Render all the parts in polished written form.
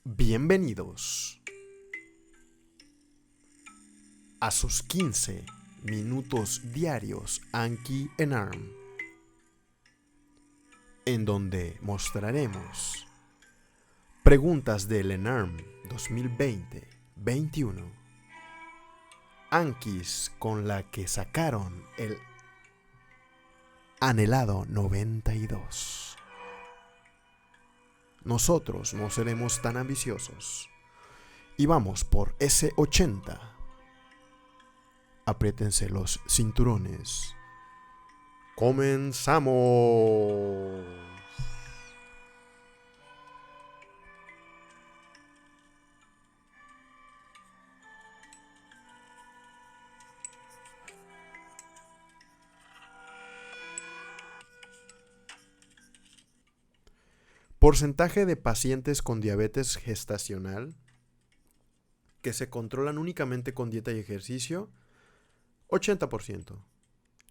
Bienvenidos a sus 15 minutos diarios Anki Enarm, en donde mostraremos preguntas del Enarm 2020-21, Ankis con la que sacaron el anhelado 92. Nosotros no seremos tan ambiciosos y vamos por ese 80. Apriétense los cinturones. ¡Comenzamos! Porcentaje de pacientes con diabetes gestacional que se controlan únicamente con dieta y ejercicio, 80%.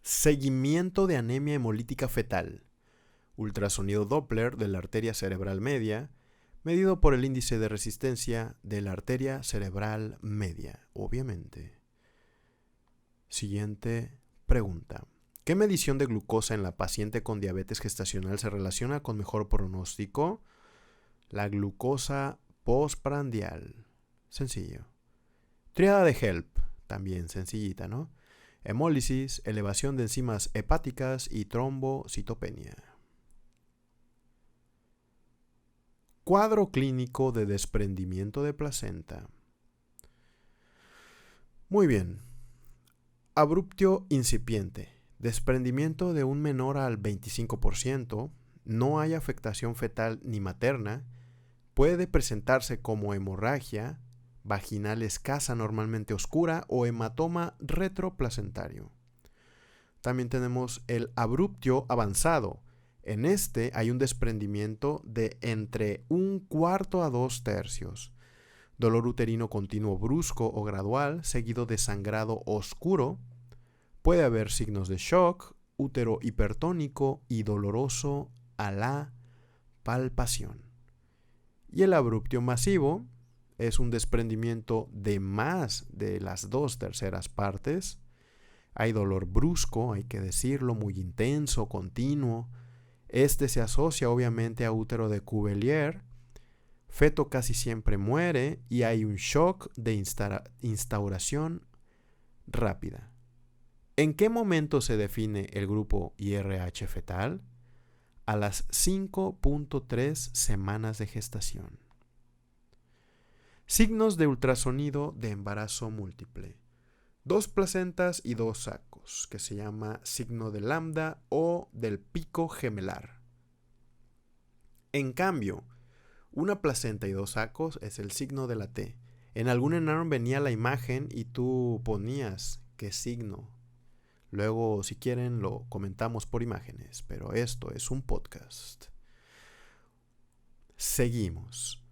Seguimiento de anemia hemolítica fetal. Ultrasonido Doppler de la arteria cerebral media, medido por el índice de resistencia de la arteria cerebral media, obviamente. Siguiente pregunta. ¿Qué medición de glucosa en la paciente con diabetes gestacional se relaciona con mejor pronóstico? La glucosa postprandial. Sencillo. Triada de HELP. También sencillita, ¿no? Hemólisis, elevación de enzimas hepáticas y trombocitopenia. Cuadro clínico de desprendimiento de placenta. Muy bien. Abruptio incipiente. Desprendimiento de un menor al 25%, no hay afectación fetal ni materna, puede presentarse como hemorragia vaginal escasa normalmente oscura o hematoma retroplacentario. También tenemos el abruptio avanzado. En este hay un desprendimiento de entre 1/4 a 2/3. Dolor uterino continuo brusco o gradual, seguido de sangrado oscuro. Puede haber signos de shock, útero hipertónico y doloroso a la palpación. Y el abruptio masivo es un desprendimiento de más de las 2/3 partes. Hay dolor brusco, hay que decirlo, muy intenso, continuo. Este se asocia obviamente a útero de Cuvier. Feto casi siempre muere y hay un shock de instauración rápida. ¿En qué momento se define el grupo IRH fetal? A las 5.3 semanas de gestación. Signos de ultrasonido de embarazo múltiple. 2 placentas y 2 sacos, que se llama signo de lambda o del pico gemelar. En cambio, una placenta y 2 sacos es el signo de la T. En algún Enarm venía la imagen y tú ponías qué signo. Luego, si quieren, lo comentamos por imágenes, pero esto es un podcast. Seguimos.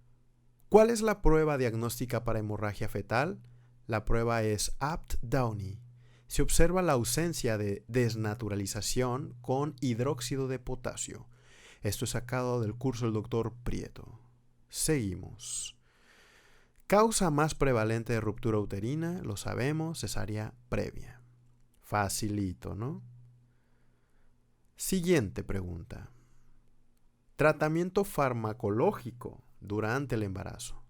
¿Cuál es la prueba diagnóstica para hemorragia fetal? La prueba es Abt-Downey. Se observa la ausencia de desnaturalización con hidróxido de potasio. Esto es sacado del curso del doctor Prieto. Seguimos. Causa más prevalente de ruptura uterina, lo sabemos, cesárea previa. Facilito, ¿no? Siguiente pregunta. Tratamiento farmacológico durante el embarazo.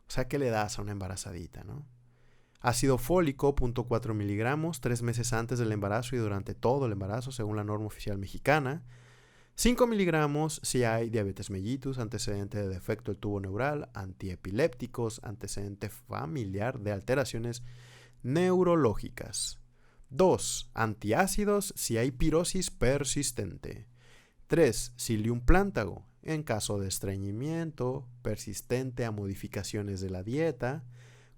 O sea, ¿qué le das a una embarazadita, no? Ácido fólico, 0.4 miligramos, 3 meses antes del embarazo y durante todo el embarazo, según la norma oficial mexicana. 5 miligramos si hay diabetes mellitus, antecedente de defecto del tubo neural, antiepilépticos, antecedente familiar de alteraciones neurológicas. 2. Antiácidos si hay pirosis persistente. 3. Psyllium plántago en caso de estreñimiento persistente a modificaciones de la dieta.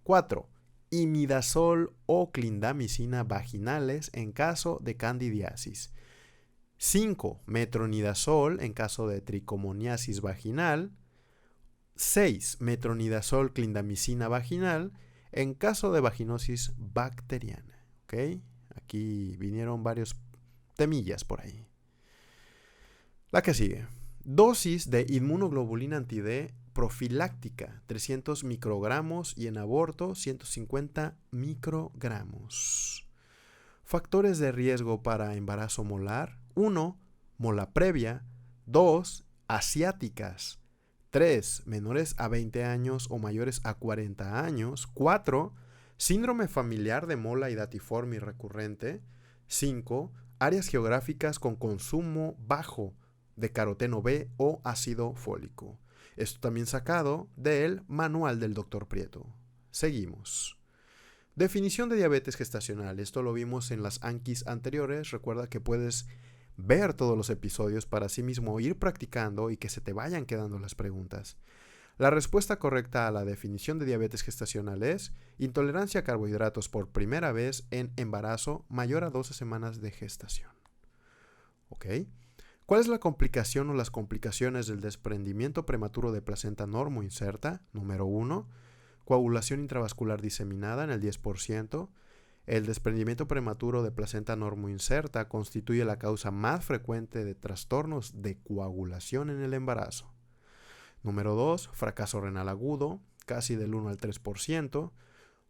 4. Imidazol o clindamicina vaginales en caso de candidiasis. 5. Metronidazol en caso de tricomoniasis vaginal. 6. Metronidazol clindamicina vaginal en caso de vaginosis bacteriana. ¿Ok? Aquí vinieron varios temillas por ahí. La que sigue. Dosis de inmunoglobulina anti-D profiláctica, 300 microgramos, y en aborto, 150 microgramos. Factores de riesgo para embarazo molar: 1. Mola previa. 2. Asiáticas. 3. Menores a 20 años o mayores a 40 años. 4. Síndrome familiar de mola y datiforme recurrente. 5. Áreas geográficas con consumo bajo de caroteno B o ácido fólico. Esto también sacado del manual del Dr. Prieto. Seguimos. Definición de diabetes gestacional. Esto lo vimos en las Anquis anteriores. Recuerda que puedes ver todos los episodios para así mismo ir practicando y que se te vayan quedando las preguntas. La respuesta correcta a la definición de diabetes gestacional es intolerancia a carbohidratos por primera vez en embarazo mayor a 12 semanas de gestación. ¿Ok? ¿Cuál es la complicación o las complicaciones del desprendimiento prematuro de placenta normoinserta? Número 1. Coagulación intravascular diseminada en el 10%. El desprendimiento prematuro de placenta normoinserta constituye la causa más frecuente de trastornos de coagulación en el embarazo. Número 2. Fracaso renal agudo, casi del 1 al 3%.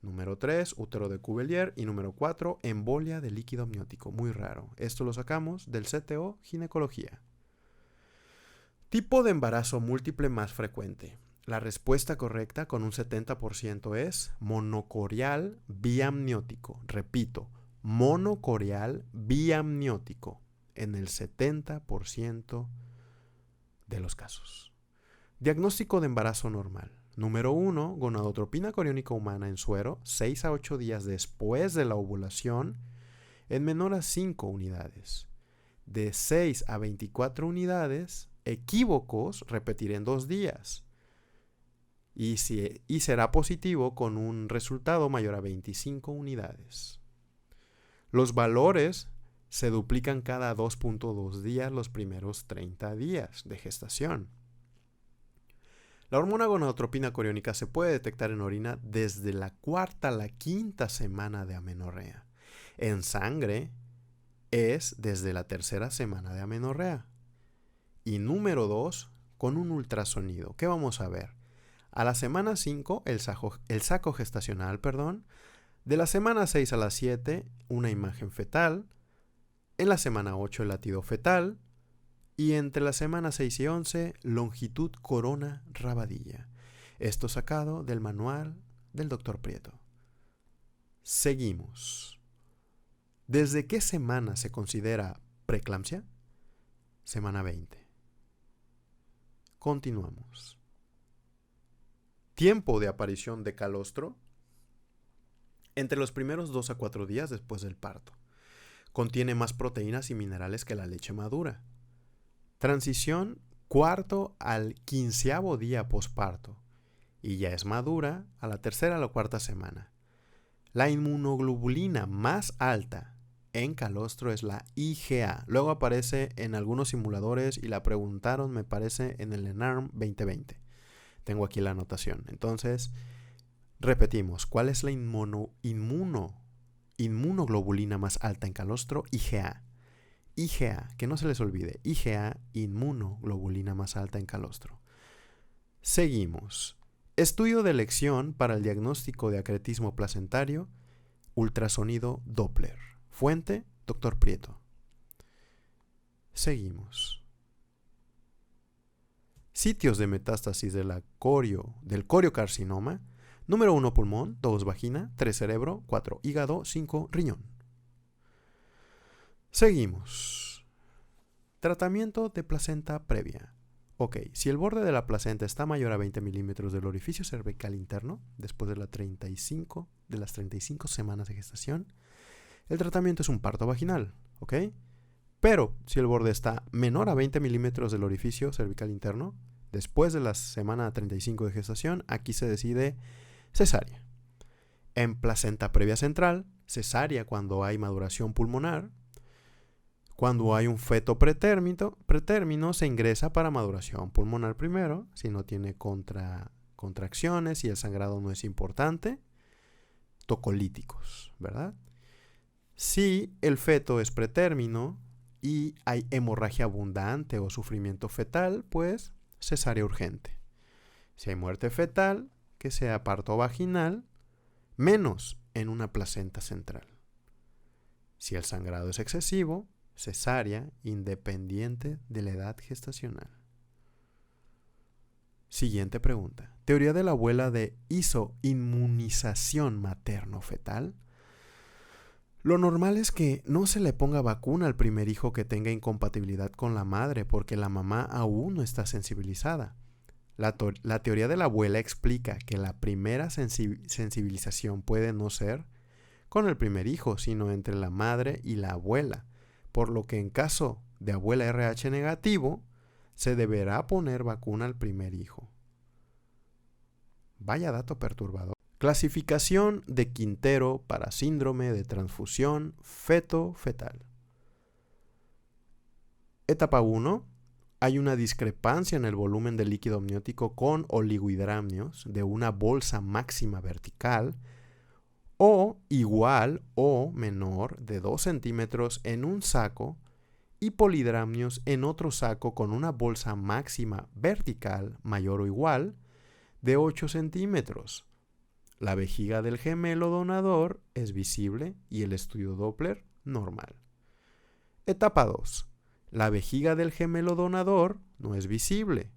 Número 3. Útero de Cuvier. Y número 4. Embolia de líquido amniótico, muy raro. Esto lo sacamos del CTO Ginecología. Tipo de embarazo múltiple más frecuente. La respuesta correcta con un 70% es monocorial biamniótico. Repito, monocorial biamniótico en el 70% de los casos. Diagnóstico de embarazo normal. Número 1, gonadotropina coriónica humana en suero, 6 a 8 días después de la ovulación, en menor a 5 unidades. De 6 a 24 unidades, equívocos, repetir en 2 días. Y será positivo con un resultado mayor a 25 unidades. Los valores se duplican cada 2.2 días los primeros 30 días de gestación. La hormona gonadotropina coriónica se puede detectar en orina desde la 4ª a la 5ª semana de amenorrea. En sangre es desde la 3ª semana de amenorrea. Y número 2, con un ultrasonido. ¿Qué vamos a ver? A la semana 5, el saco gestacional, de la semana 6 a la 7, una imagen fetal, en la semana 8 el latido fetal, y entre la semana 6 y 11, longitud corona rabadilla. Esto sacado del manual del Dr. Prieto. Seguimos. ¿Desde qué semana se considera preeclampsia? Semana 20. Continuamos. Tiempo de aparición de calostro: entre los primeros 2 a 4 días después del parto. Contiene más proteínas y minerales que la leche madura. Transición 4º al 15º día posparto, y ya es madura a la 3ª a la 4ª semana. La inmunoglobulina más alta en calostro es la IgA. Luego aparece en algunos simuladores y la preguntaron, me parece, en el ENARM 2020. Tengo aquí la anotación. Entonces, repetimos. ¿Cuál es la inmunoglobulina más alta en calostro? IgA. IgA, que no se les olvide. IgA, inmunoglobulina más alta en calostro. Seguimos. Estudio de elección para el diagnóstico de acretismo placentario: ultrasonido Doppler. Fuente: Dr. Prieto. Seguimos. Sitios de metástasis del coriocarcinoma: número 1 pulmón, 2 vagina, 3 cerebro, 4 hígado, 5 riñón. Seguimos. Tratamiento de placenta previa. Ok, si el borde de la placenta está mayor a 20 milímetros del orificio cervical interno, después de las 35 semanas de gestación, el tratamiento es un parto vaginal, ¿ok? Pero si el borde está menor a 20 milímetros del orificio cervical interno, después de la semana 35 de gestación, aquí se decide cesárea. En placenta previa central, cesárea cuando hay maduración pulmonar. Cuando hay un feto pretérmino, se ingresa para maduración pulmonar primero, si no tiene contracciones y el sangrado no es importante. Tocolíticos, ¿verdad? Si el feto es pretérmino y hay hemorragia abundante o sufrimiento fetal, pues cesárea urgente. Si hay muerte fetal, que sea parto vaginal, menos en una placenta central. Si el sangrado es excesivo, cesárea independiente de la edad gestacional. Siguiente pregunta. Teoría de la abuela de isoinmunización materno-fetal. Lo normal es que no se le ponga vacuna al primer hijo que tenga incompatibilidad con la madre porque la mamá aún no está sensibilizada. La teoría de la abuela explica que la primera sensibilización puede no ser con el primer hijo, sino entre la madre y la abuela, por lo que en caso de abuela RH negativo, se deberá poner vacuna al primer hijo. Vaya dato perturbador. Clasificación de Quintero para síndrome de transfusión feto-fetal. Etapa 1. Hay una discrepancia en el volumen del líquido amniótico con oligohidramnios de una bolsa máxima vertical o igual o menor de 2 centímetros en un saco y polidramnios en otro saco con una bolsa máxima vertical mayor o igual de 8 centímetros. La vejiga del gemelo donador es visible y el estudio Doppler normal. Etapa 2. La vejiga del gemelo donador no es visible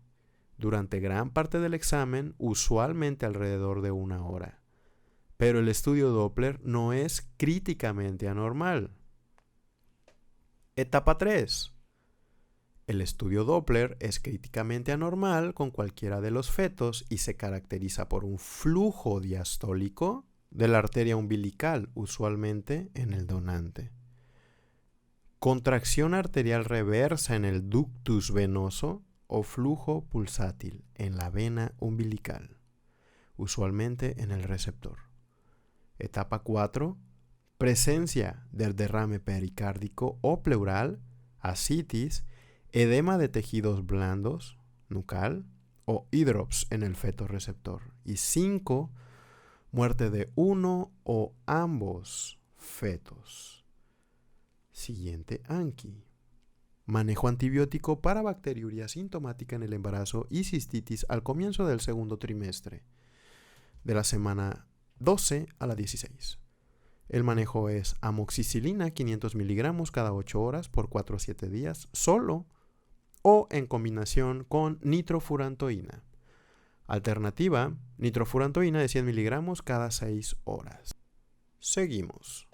durante gran parte del examen, usualmente alrededor de 1 hora. Pero el estudio Doppler no es críticamente anormal. Etapa 3. El estudio Doppler es críticamente anormal con cualquiera de los fetos y se caracteriza por un flujo diastólico de la arteria umbilical, usualmente en el donante. Contracción arterial reversa en el ductus venoso o flujo pulsátil en la vena umbilical, usualmente en el receptor. Etapa 4. Presencia del derrame pericárdico o pleural, ascitis, edema de tejidos blandos, nucal, o hidrops en el feto receptor. Y 5. Muerte de uno o ambos fetos. Siguiente Anki. Manejo antibiótico para bacteriuria sintomática en el embarazo y cistitis al comienzo del segundo trimestre, de la semana 12 a la 16. El manejo es amoxicilina 500 miligramos cada 8 horas por 4 a 7 días, solo o en combinación con nitrofurantoína. Alternativa, nitrofurantoína de 100 miligramos cada 6 horas. Seguimos.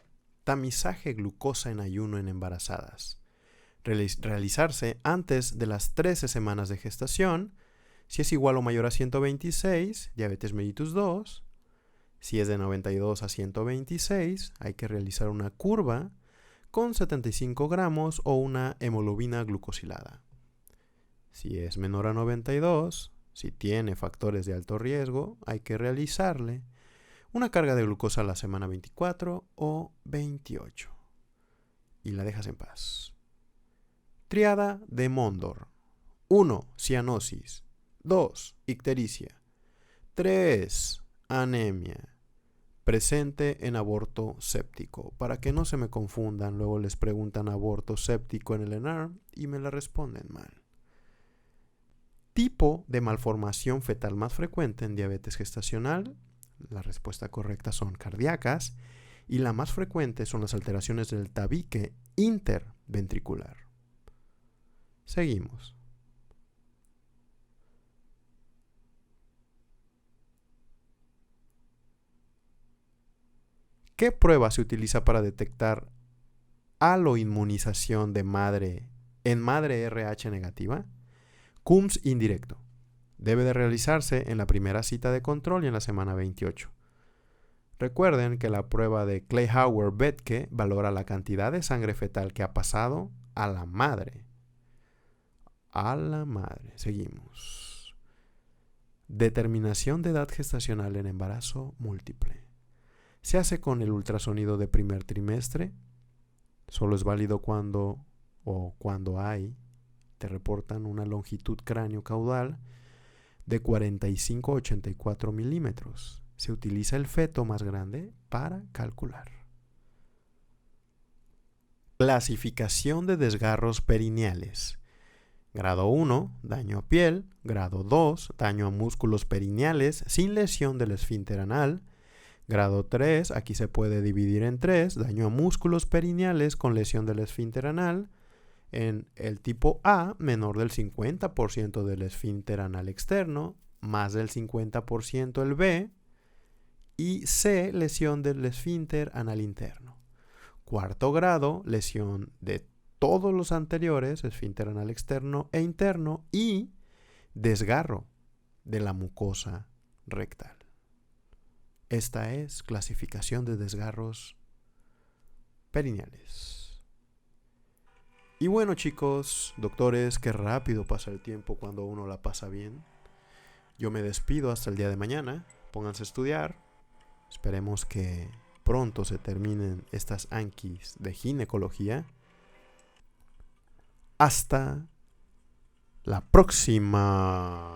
Tamizaje glucosa en ayuno en embarazadas. Realizarse antes de las 13 semanas de gestación. Si es igual o mayor a 126, diabetes mellitus 2. Si es de 92 a 126, hay que realizar una curva con 75 gramos o una hemoglobina glucosilada. Si es menor a 92, si tiene factores de alto riesgo, hay que realizarle una carga de glucosa a la semana 24 o 28. Y la dejas en paz. Triada de Mondor. 1. Cianosis. 2. Ictericia. 3. Anemia. Presente en aborto séptico. Para que no se me confundan, luego les preguntan aborto séptico en el ENARM y me la responden mal. Tipo de malformación fetal más frecuente en diabetes gestacional. La respuesta correcta son cardíacas y la más frecuente son las alteraciones del tabique interventricular. Seguimos. ¿Qué prueba se utiliza para detectar aloinmunización de madre en madre RH negativa? CUMS indirecto. Debe de realizarse en la primera cita de control y en la semana 28. Recuerden que la prueba de Kleihauer-Betke valora la cantidad de sangre fetal que ha pasado a la madre. A la madre. Seguimos. Determinación de edad gestacional en embarazo múltiple. Se hace con el ultrasonido de primer trimestre. Solo es válido cuando te reportan una longitud cráneo-caudal de 45 a 84 milímetros. Se utiliza el feto más grande para calcular. Clasificación de desgarros perineales. Grado 1, daño a piel. Grado 2, daño a músculos perineales sin lesión del esfínter anal. Grado 3, aquí se puede dividir en 3, daño a músculos perineales con lesión del esfínter anal. En el tipo A, menor del 50% del esfínter anal externo, más del 50% el B. Y C, lesión del esfínter anal interno. Cuarto grado, lesión de todos los anteriores, esfínter anal externo e interno, y desgarro de la mucosa rectal. Esta es clasificación de desgarros perineales. Y bueno, chicos, doctores, qué rápido pasa el tiempo cuando uno la pasa bien. Yo me despido hasta el día de mañana. Pónganse a estudiar. Esperemos que pronto se terminen estas Ankis de ginecología. Hasta la próxima.